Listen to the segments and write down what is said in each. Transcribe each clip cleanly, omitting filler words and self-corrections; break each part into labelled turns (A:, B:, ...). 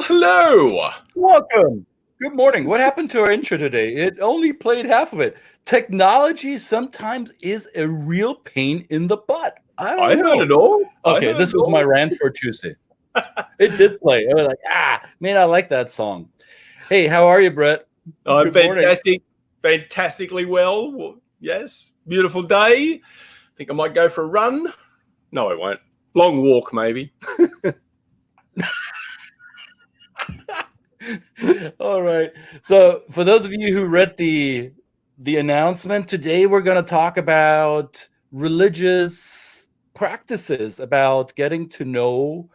A: hello.
B: Welcome. Good morning. What happened to our intro today? It only played half of it. Technology sometimes is a real pain in the butt. I don't know.
A: Heard it all.
B: Okay, this was my rant for Tuesday. It did play. I was like, man, I like that song. Hey, how are you, Brett?
A: I'm
B: Good morning.
A: fantastic. Fantastically well. Yes. Beautiful day. Think I might go for a run. No, I won't. Long walk, maybe.
B: All right. So for those of you who read the announcement, today we're going to talk about religious practices, about getting to know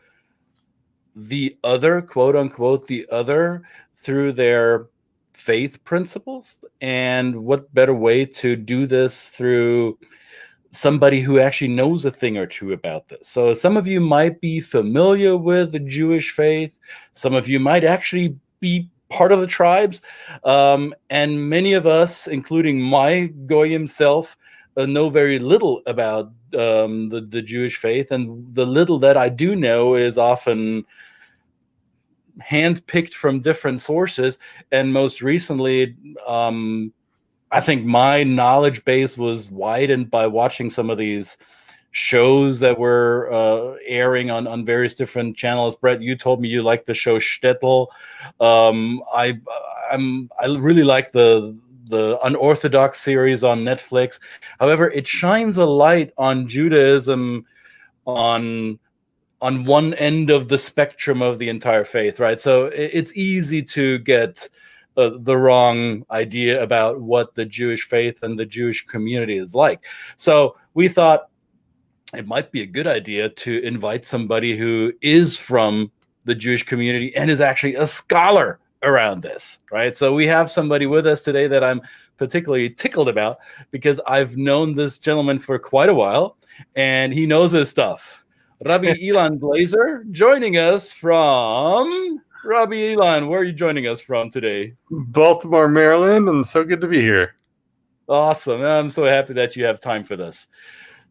B: the other, quote unquote, the other, through their faith principles. And what better way to do this through somebody who actually knows a thing or two about this. So some of you might be familiar with the Jewish faith. Some of you might actually be part of the tribes. And many of us, including my goyim self, know very little about the Jewish faith. And the little that I do know is often handpicked from different sources. And most recently, I think my knowledge base was widened by watching some of these shows that were airing on various different channels. Brett, you told me you like the show Shtetl. I really like the Unorthodox series on Netflix. However, it shines a light on Judaism on one end of the spectrum of the entire faith, right? So it's easy to get the wrong idea about what the Jewish faith and the Jewish community is like. So we thought it might be a good idea to invite somebody who is from the Jewish community and is actually a scholar around this, right? So we have somebody with us today that I'm particularly tickled about because I've known this gentleman for quite a while and he knows his stuff. Rabbi Ilan Glazer joining us from... Rabbi Ilan, where are you joining us from today?
C: Baltimore, Maryland, and so good to be here.
B: Awesome. I'm so happy that you have time for this.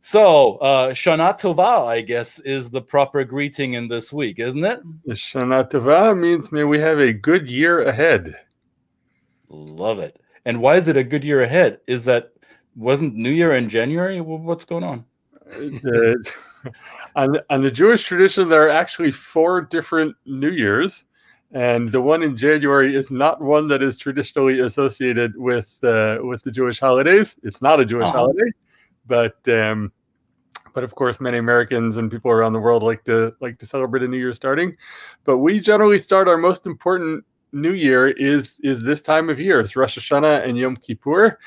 B: So, Shana Tova, I guess, is the proper greeting in this week, isn't it?
C: Shana Tova means may we have a good year ahead.
B: Love it. And why is it a good year ahead? Wasn't New Year in January? What's going on?
C: On the Jewish tradition, there are actually 4 different New Years. And the one in January is not one that is traditionally associated with the Jewish holidays. It's not a Jewish holiday, but of course, many Americans and people around the world like to celebrate a New Year starting. But we generally start our most important New Year is this time of year. It's Rosh Hashanah and Yom Kippur,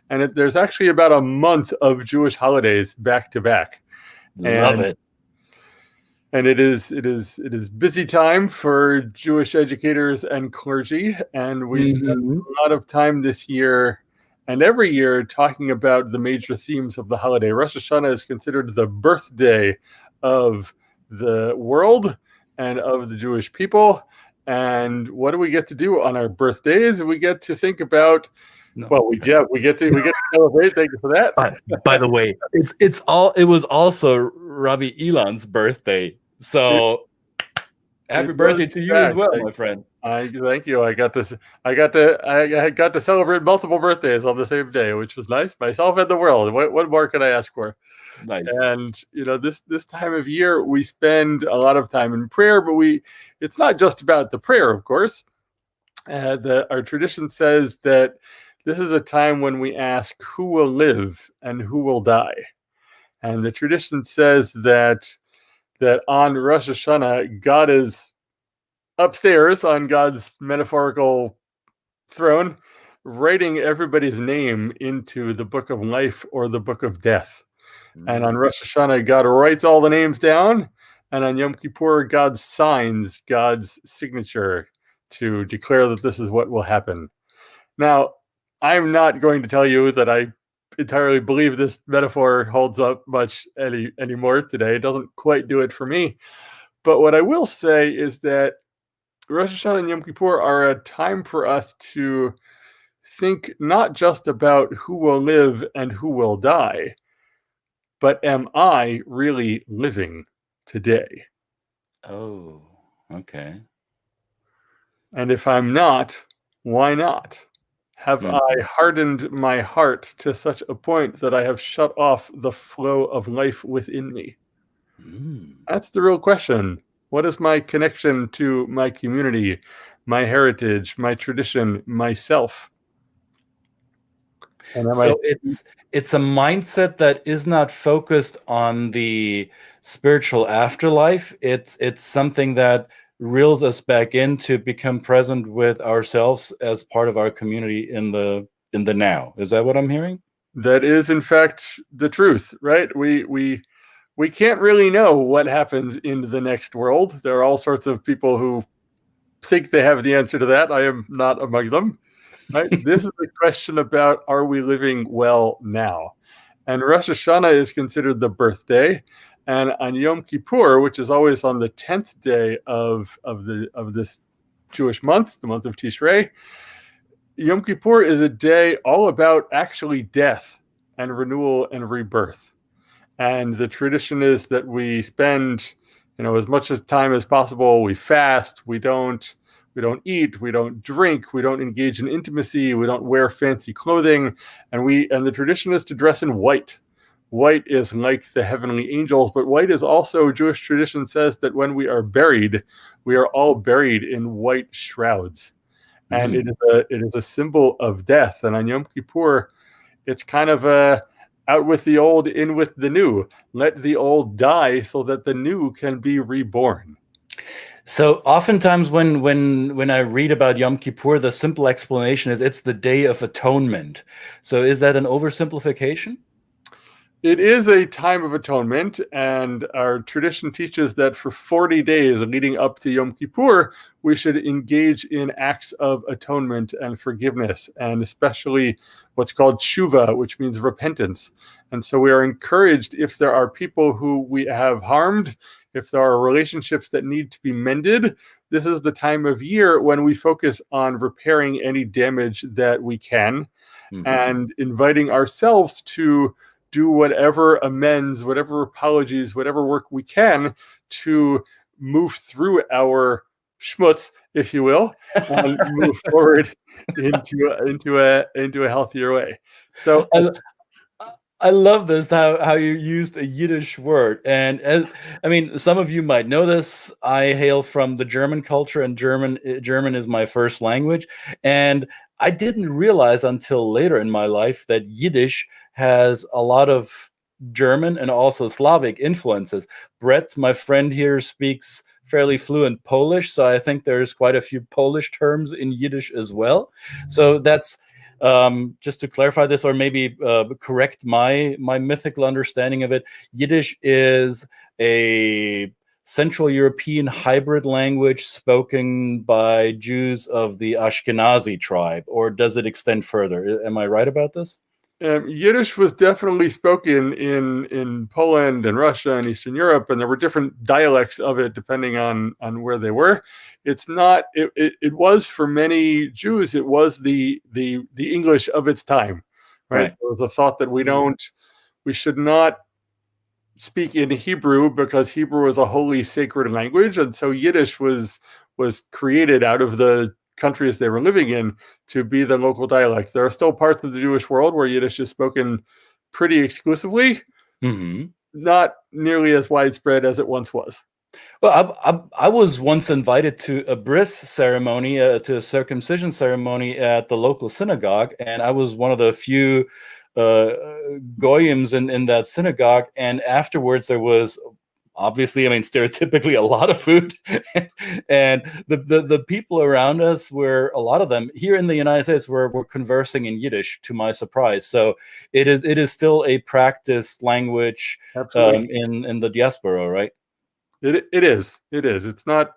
C: and there's actually about a month of Jewish holidays back to back.
B: Love it.
C: And it is busy time for Jewish educators and clergy, and we spend a lot of time this year and every year talking about the major themes of the holiday. Rosh Hashanah is considered the birthday of the world and of the Jewish people. And what do we get to do on our birthdays? We get to think about. Well, we get to celebrate. Thank you for that.
B: By the way, it was also Rabbi Ilan's birthday. So happy birthday to you as well, my friend.
C: Thank you. I got to celebrate multiple birthdays on the same day, which was nice. Myself and the world. What more could I ask for?
B: Nice.
C: And this time of year we spend a lot of time in prayer, but it's not just about the prayer, of course. Our tradition says that this is a time when we ask who will live and who will die. And the tradition says that on Rosh Hashanah, God is upstairs on God's metaphorical throne, writing everybody's name into the book of life or the book of death. And on Rosh Hashanah, God writes all the names down. And on Yom Kippur, God signs God's signature to declare that this is what will happen. Now, I'm not going to tell you that I entirely believe this metaphor holds up much anymore today. It doesn't quite do it for me. But what I will say is that Rosh Hashanah and Yom Kippur are a time for us to think not just about who will live and who will die, but am I really living today?
B: Oh, okay.
C: And if I'm not, why not? Have
B: Mm.
C: I hardened my heart to such a point that I have shut off the flow of life within me?
B: Mm.
C: That's the real question. What is my connection to my community, my heritage, my tradition, myself? And am I
B: So it's a mindset that is not focused on the spiritual afterlife. It's something that reels us back in to become present with ourselves as part of our community in the now. Is that what I'm hearing?
C: that is in fact the truth, right? We can't really know what happens in the next world. There are all sorts of people who think they have the answer to that. I am not among them. Right? This is a question about, are we living well now? And Rosh Hashanah is considered the birthday, and on Yom Kippur, which is always on the 10th day of this Jewish month, the month of Tishrei, Yom Kippur is a day all about actually death and renewal and rebirth. And the tradition is that we spend, as much as time as possible. We fast. We don't eat. We don't drink. We don't engage in intimacy. We don't wear fancy clothing. And the tradition is to dress in white. White is like the heavenly angels, but white is also, Jewish tradition says that when we are buried, we are all buried in white shrouds. And it is a symbol of death. And on Yom Kippur, it's kind of a out with the old, in with the new. Let the old die so that the new can be reborn.
B: So oftentimes when I read about Yom Kippur, the simple explanation is it's the Day of Atonement. So is that an oversimplification?
C: It is a time of atonement, and our tradition teaches that for 40 days leading up to Yom Kippur, we should engage in acts of atonement and forgiveness, and especially what's called tshuva, which means repentance. And so we are encouraged, if there are people who we have harmed, if there are relationships that need to be mended, this is the time of year when we focus on repairing any damage that we can, and inviting ourselves to do whatever amends, whatever apologies, whatever work we can to move through our schmutz, if you will, and move forward into a healthier way. So
B: I love this, how you used a Yiddish word. And I mean, some of you might know this. I hail from the German culture, and German is my first language. And I didn't realize until later in my life that Yiddish has a lot of German and also Slavic influences. Brett, my friend here, speaks fairly fluent Polish, so I think there's quite a few Polish terms in Yiddish as well. So that's just to clarify this, or maybe correct my mythical understanding of it. Yiddish is a Central European hybrid language spoken by Jews of the Ashkenazi tribe, or does it extend further? Am I right about this?
C: Yiddish was definitely spoken in Poland and Russia and Eastern Europe, and there were different dialects of it depending on where they were. It's not. It was for many Jews. It was the English of its time, right? There was a thought that we should not speak in Hebrew because Hebrew is a holy, sacred language, and so Yiddish was created out of the countries they were living in to be the local dialect. There are still parts of the Jewish world where Yiddish is spoken pretty exclusively, not nearly as widespread as it once was.
B: Well, I was once invited to a bris ceremony, to a circumcision ceremony at the local synagogue, and I was one of the few goyims in that synagogue. And afterwards, there was obviously, I mean, stereotypically, a lot of food, and the people around us were, a lot of them here in the United States were conversing in Yiddish, to my surprise. So it is still a practiced language in the diaspora, right?
C: It is. It's not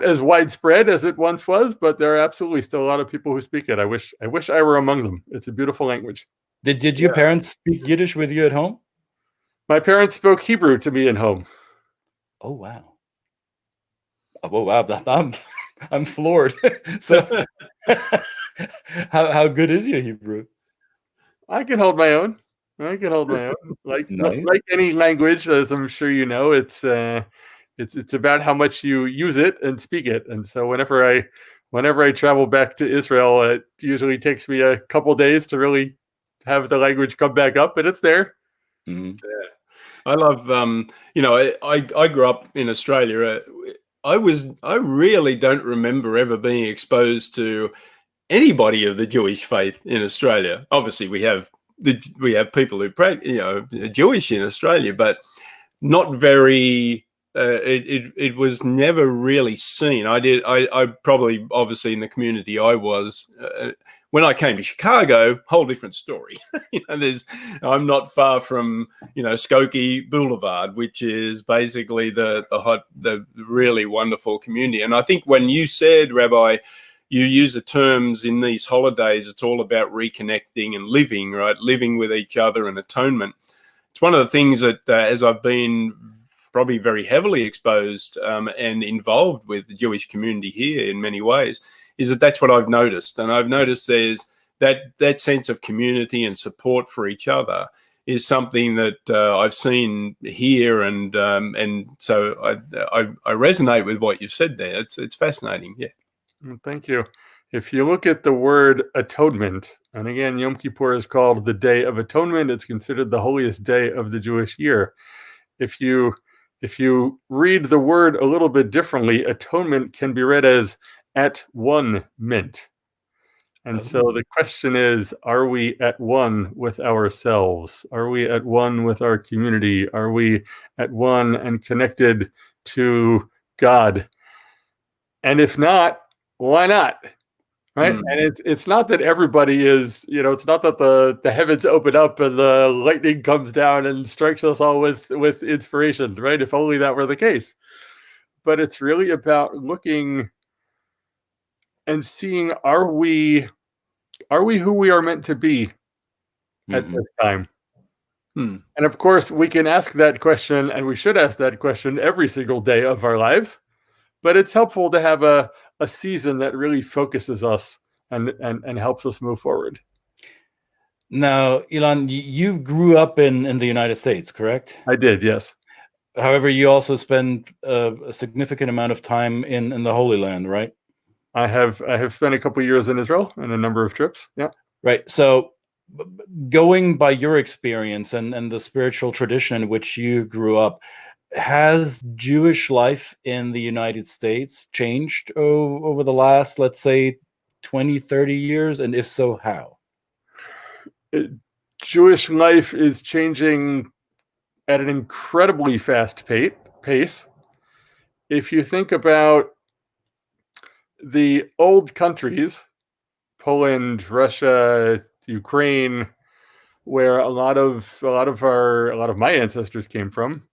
C: as widespread as it once was, but there are absolutely still a lot of people who speak it. I wish I were among them. It's a beautiful language.
B: Did your parents speak Yiddish with you at home?
C: My parents spoke Hebrew to me at home.
B: Oh wow! Oh wow! I'm floored. So, how good is your Hebrew?
C: I can hold my own. Like
B: Nice.
C: like any language, as I'm sure you know, it's It's about how much you use it and speak it. And so whenever I travel back to Israel, it usually takes me a couple days to really have the language come back up, but it's there.
B: Mm-hmm.
A: Yeah. I love, I grew up in Australia. I really don't remember ever being exposed to anybody of the Jewish faith in Australia. Obviously, we have people who are Jewish in Australia, but not very. It was never really seen. I probably, obviously, in the community I was. When I came to Chicago, whole different story. I'm not far from Skokie Boulevard, which is basically the really wonderful community. And I think when you said, Rabbi, you use the terms in these holidays, it's all about reconnecting and living, right? Living with each other and atonement. It's one of the things that as I've been probably very heavily exposed and involved with the Jewish community here in many ways, is that's what I've noticed. And I've noticed there's that sense of community and support for each other is something that I've seen here. And so I resonate with what you've said there. It's fascinating. Yeah.
C: Thank you. If you look at the word atonement, and again, Yom Kippur is called the Day of Atonement. It's considered the holiest day of the Jewish year. If you read the word a little bit differently, atonement can be read as at one mint. And so the question is, are we at one with ourselves? Are we at one with our community? Are we at one and connected to God? And if not, why not? Right? And it's not that everybody is, it's not that the heavens open up and the lightning comes down and strikes us all with inspiration, right? If only that were the case. But it's really about looking and seeing, are we who we are meant to be at this time? And of course, we can ask that question, and we should ask that question every single day of our lives. But it's helpful to have a season that really focuses us and helps us move forward.
B: Now, Ilan, you grew up in the United States, correct?
C: I did, yes.
B: However, you also spent a significant amount of time in the Holy Land, right?
C: I have spent a couple of years in Israel and a number of trips. Yeah.
B: Right. So going by your experience and the spiritual tradition in which you grew up, has Jewish life in the United States changed over the last, let's say, 20, 30 years? And if so, how?
C: Jewish life is changing at an incredibly fast pace. If you think about the old countries, Poland, Russia, Ukraine, where a lot of my ancestors came from,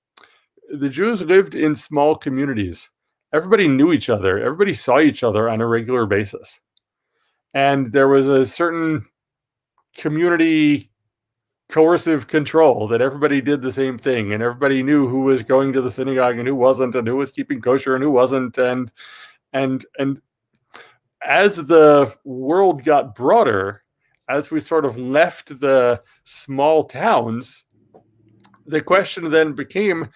C: the Jews lived in small communities. Everybody knew each other. Everybody saw each other on a regular basis. And there was a certain community coercive control that everybody did the same thing, and everybody knew who was going to the synagogue and who wasn't, and who was keeping kosher and who wasn't. And as the world got broader, as we sort of left the small towns, the question then became,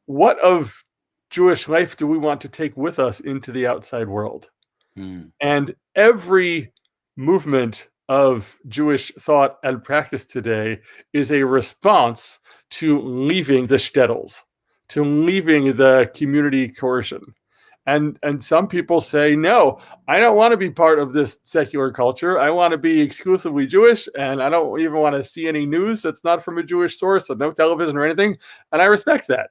C: what of Jewish life do we want to take with us into the outside world? And every movement of Jewish thought and practice today is a response to leaving the shtetls, to leaving the community coercion. And some people say, no, I don't want to be part of this secular culture. I want to be exclusively Jewish, and I don't even want to see any news that's not from a Jewish source, and no television or anything. And I respect that,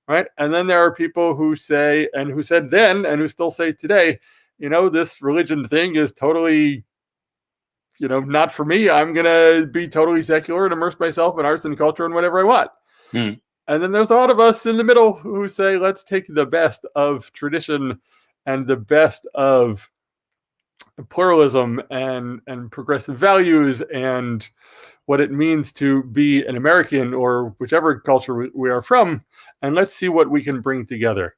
C: right? And then there are people who say, and who said then, and who still say today, this religion thing is totally, not for me. I'm going to be totally secular and immerse myself in arts and culture and whatever I want. And then there's a lot of us in the middle who say, let's take the best of tradition and the best of pluralism and progressive values and what it means to be an American or whichever culture we are from, and let's see what we can bring together.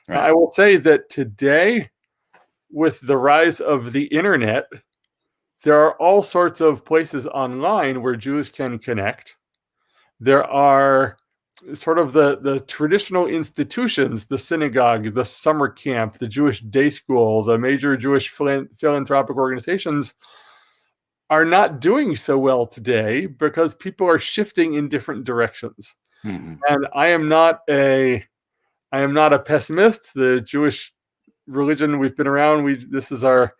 C: Right. I will say that today, with the rise of the internet, there are all sorts of places online where Jews can connect. There are sort of the traditional institutions, the synagogue, the summer camp, the Jewish day school, the major Jewish philanthropic organizations are not doing so well today because people are shifting in different directions.
B: Mm-hmm.
C: And I am not a pessimist. The Jewish religion, we've been around. This is our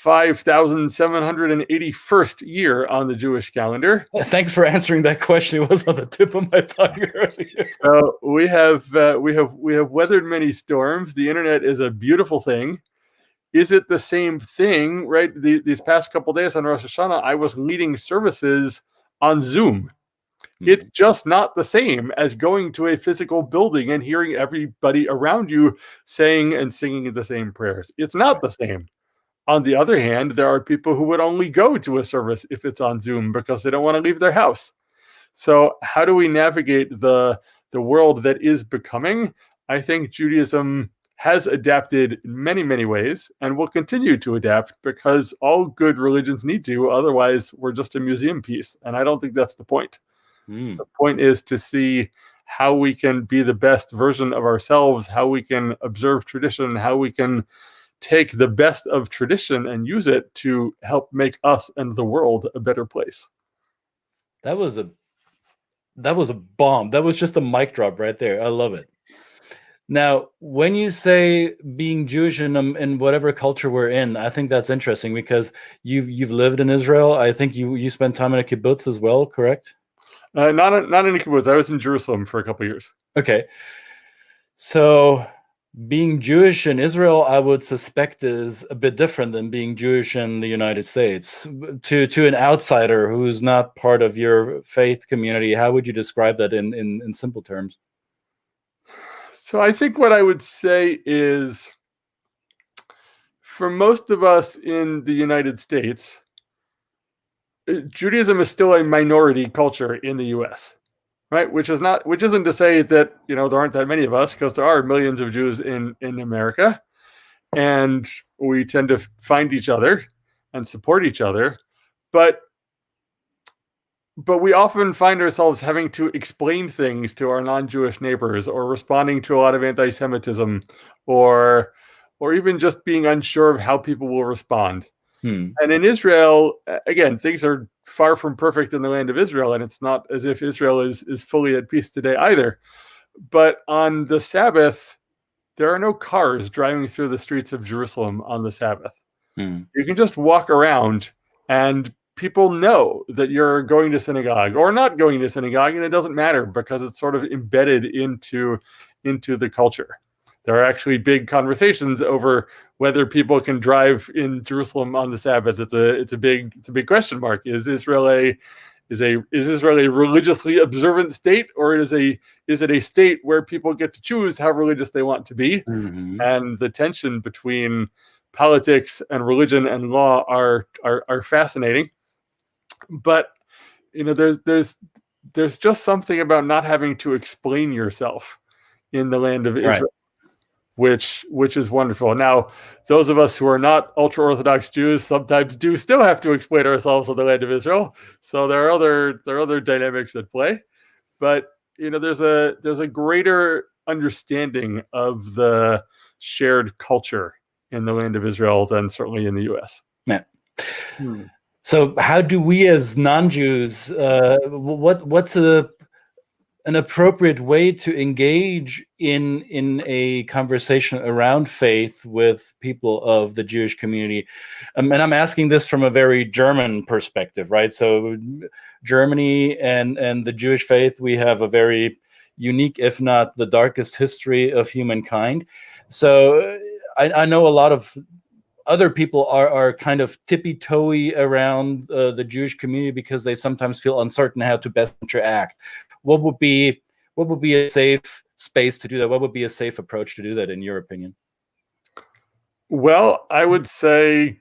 C: 5,781st year on the Jewish calendar.
B: Thanks for answering that question. It was on the tip of my tongue earlier.
C: So we have weathered many storms. The internet is a beautiful thing. Is it the same thing, right? These past couple of days on Rosh Hashanah, I was leading services on Zoom. It's just not the same as going to a physical building and hearing everybody around you saying and singing the same prayers. It's not the same. On the other hand, there are people who would only go to a service if it's on Zoom because they don't want to leave their house. So how do we navigate the world that is becoming? I think Judaism has adapted in many, many ways and will continue to adapt because all good religions need to. Otherwise, we're just a museum piece. And I don't think that's the point. The point is to see how we can be the best version of ourselves, how we can observe tradition, how we can take the best of tradition and use it to help make us and the world a better place.
B: That was a bomb. That was just a mic drop right there. I love it. Now, when you say being Jewish in whatever culture we're in, I think that's interesting because you've lived in Israel. I think you spent time in a kibbutz as well, correct?
C: Not in a kibbutz. I was in Jerusalem for a couple of years. Okay.
B: So being Jewish in Israel, I would suspect, is a bit different than being Jewish in the United States. To an outsider who's not part of your faith community, how would you describe that in simple terms?
C: So I think what I would say is, for most of us in the United States, Judaism is still a minority culture in the U.S., right? Which isn't to say that there aren't that many of us, because there are millions of Jews in America, and we tend to find each other and support each other, but we often find ourselves having to explain things to our non-Jewish neighbors, or responding to a lot of anti-Semitism, or even just being unsure of how people will respond. And in Israel, again, things are far from perfect in the land of Israel, and it's not as if Israel is fully at peace today either. But on the Sabbath, there are no cars driving through the streets of Jerusalem on the Sabbath. You can just walk around, and people know that you're going to synagogue or not going to synagogue, and it doesn't matter because it's sort of embedded into the culture. There are actually big conversations over whether people can drive in Jerusalem on the Sabbath. It's a big question mark. Is Israel a religiously observant state, or is it a state where people get to choose how religious they want to be? And the tension between politics and religion and law are fascinating. But there's just something about not having to explain yourself in the land of Israel. Right. Which is wonderful. Now, those of us who are not ultra-Orthodox Jews sometimes do still have to explain ourselves in the land of Israel. So there are other dynamics at play. But there's a greater understanding of the shared culture in the land of Israel than certainly in the U.S.
B: Yeah. So how do we as non-Jews, what's an appropriate way to engage in a conversation around faith with people of the Jewish community? And I'm asking this from a very German perspective, right? So Germany and the Jewish faith, we have a very unique, if not the darkest history of humankind. So I know a lot of other people are kind of tippy-toey around the Jewish community because they sometimes feel uncertain how to best interact. What would be a safe space to do that? What would be a safe approach to do that, in your opinion?
C: Well, I would say,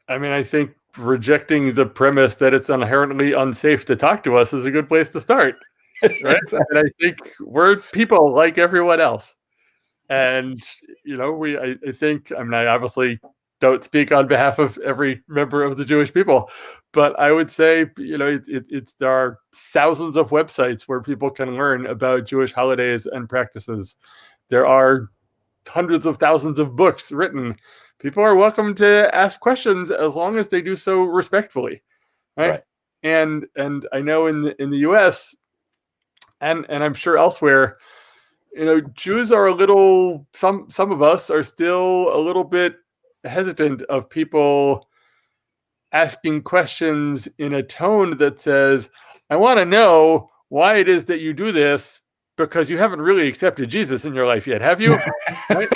C: I think rejecting the premise that it's inherently unsafe to talk to us is a good place to start, right? And I think we're people like everyone else. And, I think, I obviously don't speak on behalf of every member of the Jewish people, but I would say, there are thousands of websites where people can learn about Jewish holidays and practices. There are hundreds of thousands of books written. People are welcome to ask questions as long as they do so respectfully, right? And I know in the U.S. and I'm sure elsewhere, Jews are a little. Some of us are still a little bit hesitant of people asking questions in a tone that says, "I want to know why it is that you do this, because you haven't really accepted Jesus in your life yet, have you?" Right?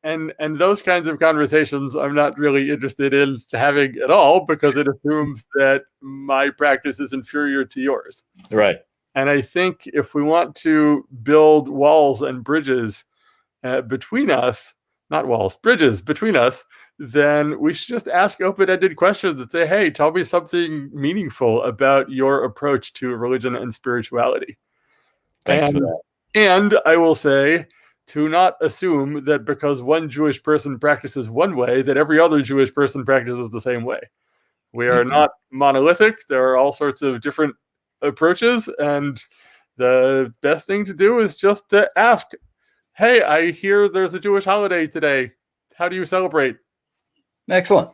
C: And those kinds of conversations I'm not really interested in having at all, because it assumes that my practice is inferior to yours.
B: Right.
C: And I think if we want to build walls and bridges between us, not walls, bridges between us, then we should just ask open-ended questions and say, "Hey, tell me something meaningful about your approach to religion and spirituality."
B: Thanks for that.
C: And I will say, to not assume that because one Jewish person practices one way, that every other Jewish person practices the same way. We are not monolithic. There are all sorts of different approaches, and the best thing to do is just to ask, "Hey, I hear there's a Jewish holiday today. How do you celebrate?"
B: Excellent.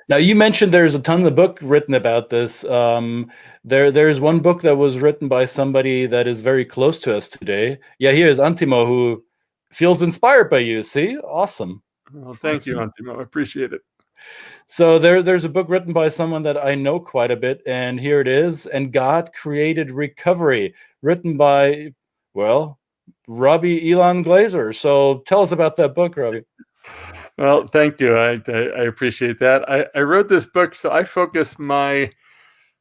B: Now, you mentioned there's a ton of book written about this. There's one book that was written by somebody that is very close to us today. Yeah, here's Antimo, who feels inspired by you. See? Awesome.
C: Well, thank you, Antimo. I appreciate it.
B: So there's a book written by someone that I know quite a bit, and here it is. And God Created Recovery, written by, well, Rabbi Ilan Glazer. So tell us about that book, Rabbi.
C: Well, thank you. I appreciate that. I wrote this book, so I focus my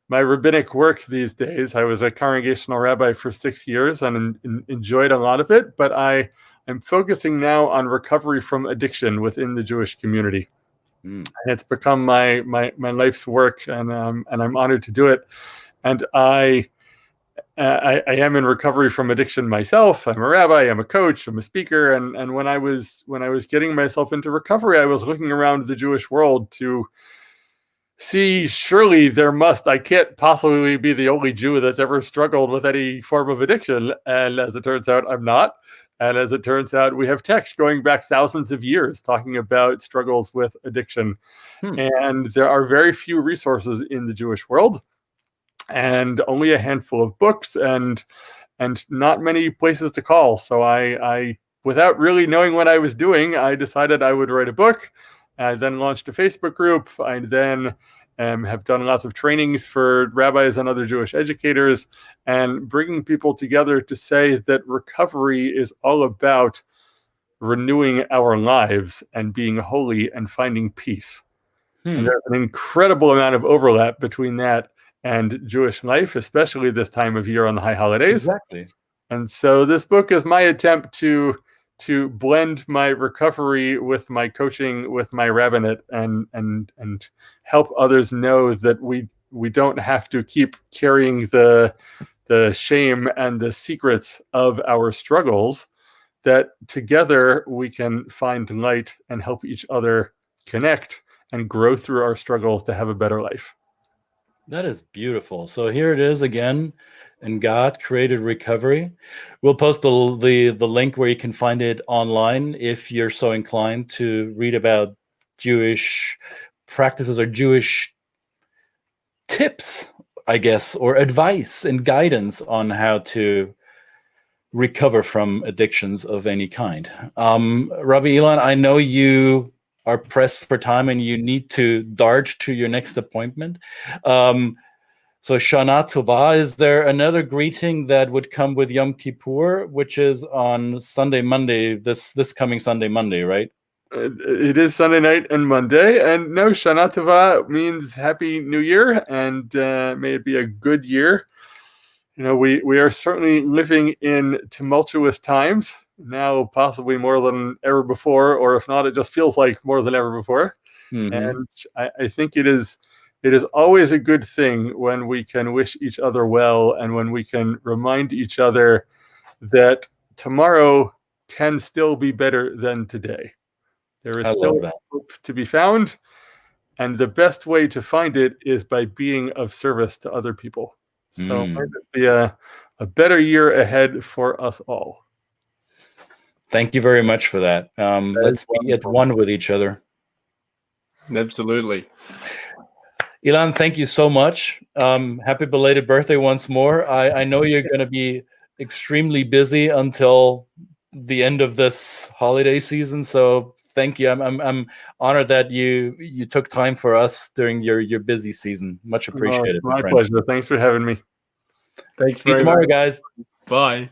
C: rabbinic work these days. I was a congregational rabbi for 6 years and enjoyed a lot of it, but I'm focusing now on recovery from addiction within the Jewish community. And it's become my life's work, and I'm honored to do it. And I am in recovery from addiction myself. I'm a rabbi, I'm a coach, I'm a speaker, and when I was getting myself into recovery, I was looking around the Jewish world to see, surely I can't possibly be the only Jew that's ever struggled with any form of addiction. And as it turns out, I'm not. And as it turns out, we have texts going back thousands of years talking about struggles with addiction. And there are very few resources in the Jewish world, and only a handful of books, and not many places to call. So I without really knowing what I was doing, I decided I would write a book. I then launched a Facebook group. I then have done lots of trainings for rabbis and other Jewish educators, and bringing people together to say that recovery is all about renewing our lives and being holy and finding peace. And there's an incredible amount of overlap between that and Jewish life, especially this time of year on the high holidays.
B: Exactly.
C: And so this book is my attempt to blend my recovery with my coaching, with my rabbinate, and help others know that we don't have to keep carrying the shame and the secrets of our struggles, that together we can find light and help each other connect and grow through our struggles to have a better life.
B: That is beautiful. So here it is again, and God Created Recovery. We'll post the link where you can find it online if you're so inclined to read about Jewish practices or Jewish tips, I guess, or advice and guidance on how to recover from addictions of any kind. Rabbi Ilan, I know you are pressed for time and you need to dart to your next appointment. So Shana Tova, is there another greeting that would come with Yom Kippur, which is on Sunday, Monday, this coming Sunday, Monday, right?
C: It is Sunday night and Monday. And no, Shana Tova means Happy New Year, and may it be a good year. We are certainly living in tumultuous times now, possibly more than ever before, or if not, it just feels like more than ever before. And I think it is always a good thing when we can wish each other well, and when we can remind each other that tomorrow can still be better than today. There is
B: I
C: still
B: love that.
C: hope to be found, and the best way to find it is by being of service to other people. So may this be a better year ahead for us all.
B: Thank you very much for that. Let's be at one with each other.
A: Absolutely.
B: Ilan, thank you so much. Happy belated birthday once more. I know you're going to be extremely busy until the end of this holiday season, so thank you. I'm honored that you took time for us during your busy season. Much appreciated.
C: My pleasure. Thanks for having me.
A: Thanks
B: See you
A: very
B: tomorrow,
A: much.
B: guys.
A: Bye.